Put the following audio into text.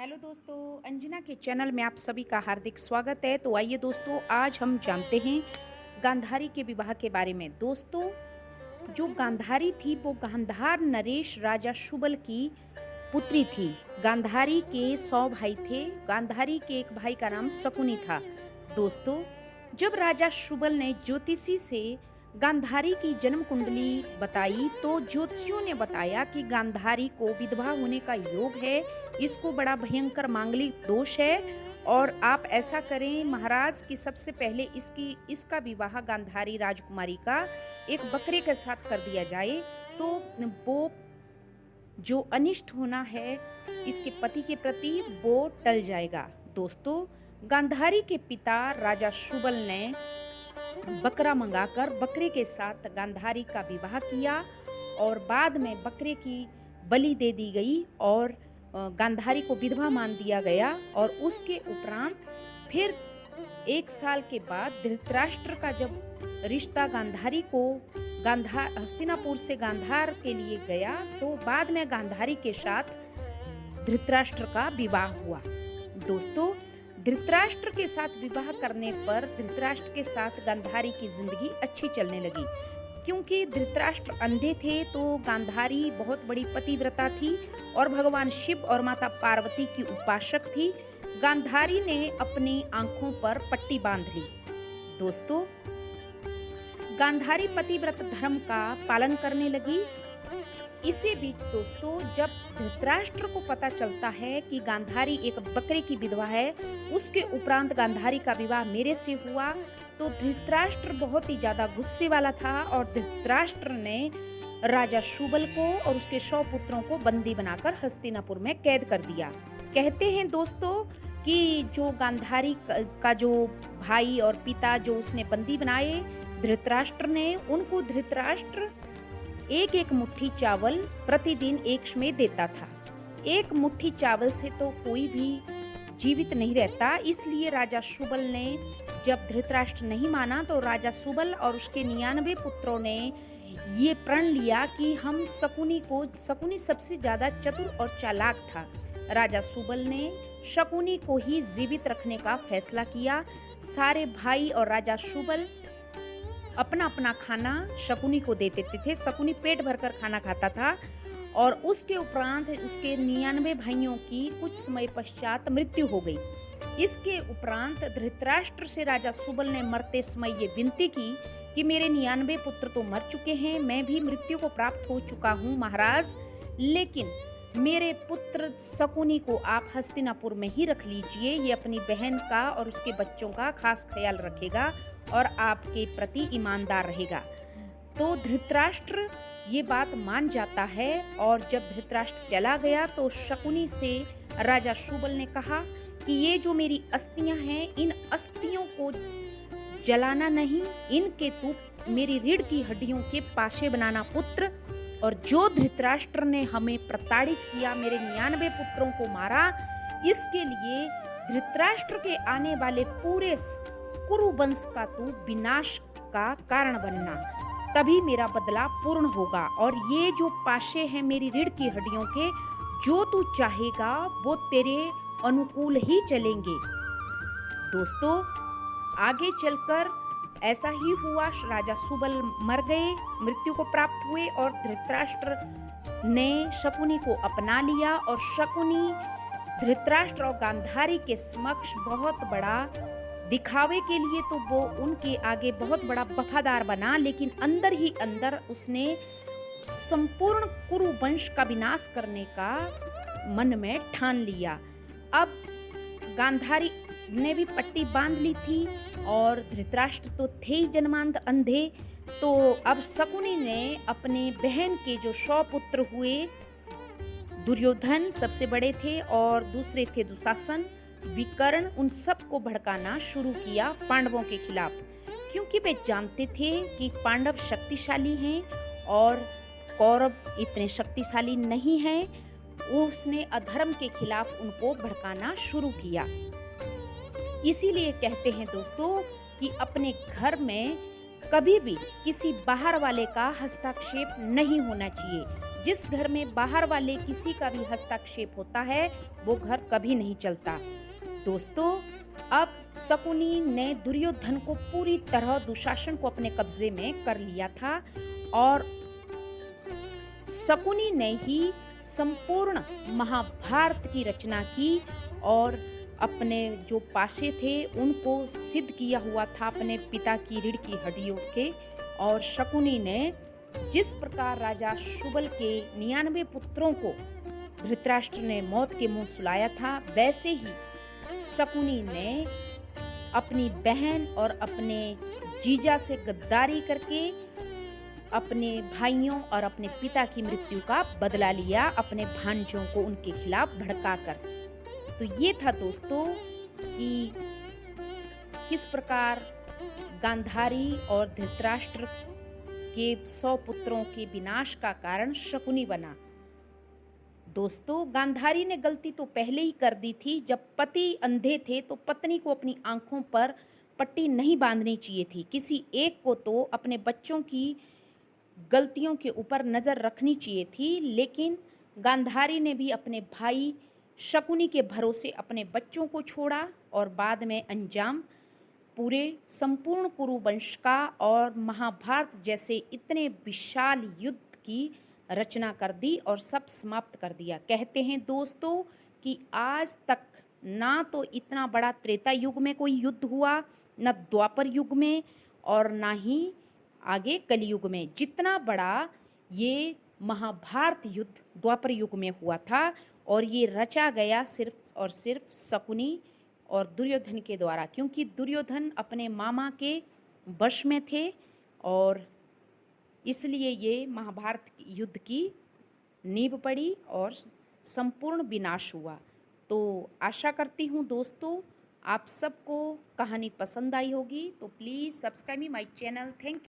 Hello दोस्तों, अंजना के channel में आप सभी का हार्दिक स्वागत है। तो आइए दोस्तों, आज हम जानते हैं गांधारी के विवाह के बारे में। दोस्तों, जो गांधारी थी वो गांधार नरेश राजा शुबल की पुत्री थी। गांधारी के 100 भाई थे। गांधारी के एक भाई का नाम शकुनी था। दोस्तों, जब राजा शुबल ने ज्योतिषी से गांधारी की जन्म कुंडली बताई तो ज्योतिषियों ने बताया कि गांधारी को विधवा होने का योग है। इसको बड़ा भयंकर मांगलिक दोष है और आप ऐसा करें महाराज कि सबसे पहले इसका विवाह गांधारी राजकुमारी का एक बकरे के साथ कर दिया जाए तो वो जो अनिष्ट होना है इसके पति के प्रति वो टल जाएगा। दोस्तों, गांधारी के पिता राजा शुबल ने बकरा मंगाकर बकरे के साथ गांधारी का विवाह किया और बाद में बकरे की बलि दे दी गई और गांधारी को विधवा मान दिया गया। और उसके उपरांत फिर 1 साल के बाद धृतराष्ट्र का जब रिश्ता गांधारी को हस्तिनापुर से गांधार के लिए गया तो बाद में गांधारी के साथ धृतराष्ट्र का विवाह हुआ। दोस्तों, धृतराष्ट्र के साथ विवाह करने पर धृतराष्ट्र के साथ गांधारी की जिंदगी अच्छी चलने लगी। क्योंकि धृतराष्ट्र अंधे थे तो गांधारी बहुत बड़ी पतिव्रता थी और भगवान शिव और माता पार्वती की उपासक थी। गांधारी ने अपनी आंखों पर पट्टी बांध ली। दोस्तों, गांधारी पतिव्रत धर्म का पालन करने लगी। इसी बीच दोस्तों, जब धृतराष्ट्र को पता चलता है कि गांधारी एक बकरे की विधवा है, उसके उपरांत गांधारी का विवाह मेरे से हुआ, तो धृतराष्ट्र बहुत ही ज्यादा गुस्से वाला था और धृतराष्ट्र ने राजा शुबल को और उसके 100 पुत्रों को बंदी बनाकर हस्तिनापुर में कैद कर दिया। कहते हैं दोस्तों कि जो गांधारी का जो भाई और पिता जो उसने बंदी बनाए धृतराष्ट्र ने, उनको धृतराष्ट्र एक एक मुट्ठी चावल प्रतिदिन एक में देता था। एक मुट्ठी चावल से तो कोई भी जीवित नहीं रहता। इसलिए राजा शुबल ने जब धृतराष्ट्र नहीं माना तो राजा शुबल और उसके 99 पुत्रों ने ये प्रण लिया कि हम शकुनी सबसे ज्यादा चतुर और चालाक था। राजा शुबल ने शकुनी को ही जीवित रखने का फैसला किया। सारे भाई और राजा शुबल अपना अपना खाना शकुनी को दे देते थे। शकुनी पेट भरकर खाना खाता था और उसके उपरांत उसके 99 भाइयों की कुछ समय पश्चात मृत्यु हो गई। इसके उपरांत धृतराष्ट्र से राजा शुबल ने मरते समय ये विनती की कि मेरे 99 पुत्र तो मर चुके हैं, मैं भी मृत्यु को प्राप्त हो चुका हूँ महाराज, लेकिन मेरे पुत्र शकुनी को आप हस्तिनापुर में ही रख लीजिए। ये अपनी बहन का और उसके बच्चों का खास ख्याल रखेगा और आपके प्रति ईमानदार रहेगा। तो धृतराष्ट्र ये बात मान जाता है और जब धृतराष्ट्र चला गया तो शकुनी से राजा शुबल ने कहा कि ये जो मेरी अस्थियां हैं, इन अस्थियों को जलाना नहीं, इनके तू मेरी रीढ़ की हड्डियों के पाशे बनाना पुत्र। और जो धृतराष्ट्र ने हमें प्रताड़ित किया, मेरे 99 पुत्रों को मारा, इसके लिए धृतराष्ट्र के आने वाले पूरे कुरु वंश का तू विनाश का कारण बनना, तभी मेरा बदला पूर्ण होगा। और ये जो पाशे हैं मेरी रीढ़ की हड्डियों के, जो तू चाहेगा वो तेरे अनुकूल ही चलेंगे। दोस्तों, आगे चलकर ऐसा ही हुआ। राजा शुबल मर गए, मृत्यु को प्राप्त हुए और धृतराष्ट्र ने शकुनी को अपना लिया और शकुनी धृतराष्ट्र और गांधारी के समक्ष बहुत बड़ा दिखावे के लिए तो वो उनके आगे बहुत बड़ा वफादार बना, लेकिन अंदर ही अंदर उसने संपूर्ण कुरु वंश का विनाश करने का मन में ठान लिया। अब गांधारी ने भी पट्टी बांध ली थी और धृतराष्ट्र तो थे ही जन्मांध अंधे। तो अब शकुनी ने अपने बहन के जो 100 पुत्र हुए, दुर्योधन सबसे बड़े थे और दूसरे थे दुशासन, विकर्ण, उन सबको भड़काना शुरू किया पांडवों के खिलाफ। क्योंकि वे जानते थे कि पांडव शक्तिशाली हैं और कौरव इतने शक्तिशाली नहीं हैं, उसने अधर्म के खिलाफ उनको भड़काना शुरू किया। इसीलिए कहते हैं दोस्तों कि अपने घर में कभी भी किसी बाहर वाले का हस्तक्षेप नहीं होना चाहिए। जिस घर में बाहर वाले किसी का भी हस्तक्षेप होता है वो घर कभी नहीं चलता। दोस्तों, अब शकुनी ने दुर्योधन को पूरी तरह दुशासन को अपने कब्जे में कर लिया था और शकुनी ने ही संपूर्ण महाभारत की रचना की और अपने जो पासे थे उनको सिद्ध किया हुआ था अपने पिता की रीढ़ की हड्डियों के। और शकुनी ने जिस प्रकार राजा शुबल के 99 पुत्रों को धृतराष्ट्र ने मौत के मुंह सुलाया था, वैसे ही शकुनी ने अपनी बहन और अपने जीजा से गद्दारी करके अपने भाइयों और अपने पिता की मृत्यु का बदला लिया, अपने भांजों को उनके खिलाफ भड़काकर। तो ये था दोस्तों कि किस प्रकार गांधारी और धृतराष्ट्र के 100 पुत्रों के विनाश का कारण शकुनी बना। दोस्तों, गांधारी ने गलती तो पहले ही कर दी थी। जब पति अंधे थे तो पत्नी को अपनी आंखों पर पट्टी नहीं बांधनी चाहिए थी। किसी एक को तो अपने बच्चों की गलतियों के ऊपर नज़र रखनी चाहिए थी, लेकिन गांधारी ने भी अपने भाई शकुनी के भरोसे अपने बच्चों को छोड़ा और बाद में अंजाम पूरे संपूर्ण कुरु वंश का और महाभारत जैसे इतने विशाल युद्ध की रचना कर दी और सब समाप्त कर दिया। कहते हैं दोस्तों कि आज तक ना तो इतना बड़ा त्रेता युग में कोई युद्ध हुआ, न द्वापर युग में और ना ही आगे कलयुग में जितना बड़ा ये महाभारत युद्ध द्वापर युग में हुआ था। और ये रचा गया सिर्फ और सिर्फ शकुनी और दुर्योधन के द्वारा, क्योंकि दुर्योधन अपने मामा के वश में थे और इसलिए ये महाभारत युद्ध की नींव पड़ी और संपूर्ण विनाश हुआ। तो आशा करती हूँ दोस्तों आप सबको कहानी पसंद आई होगी। तो please subscribe my channel. Thank you.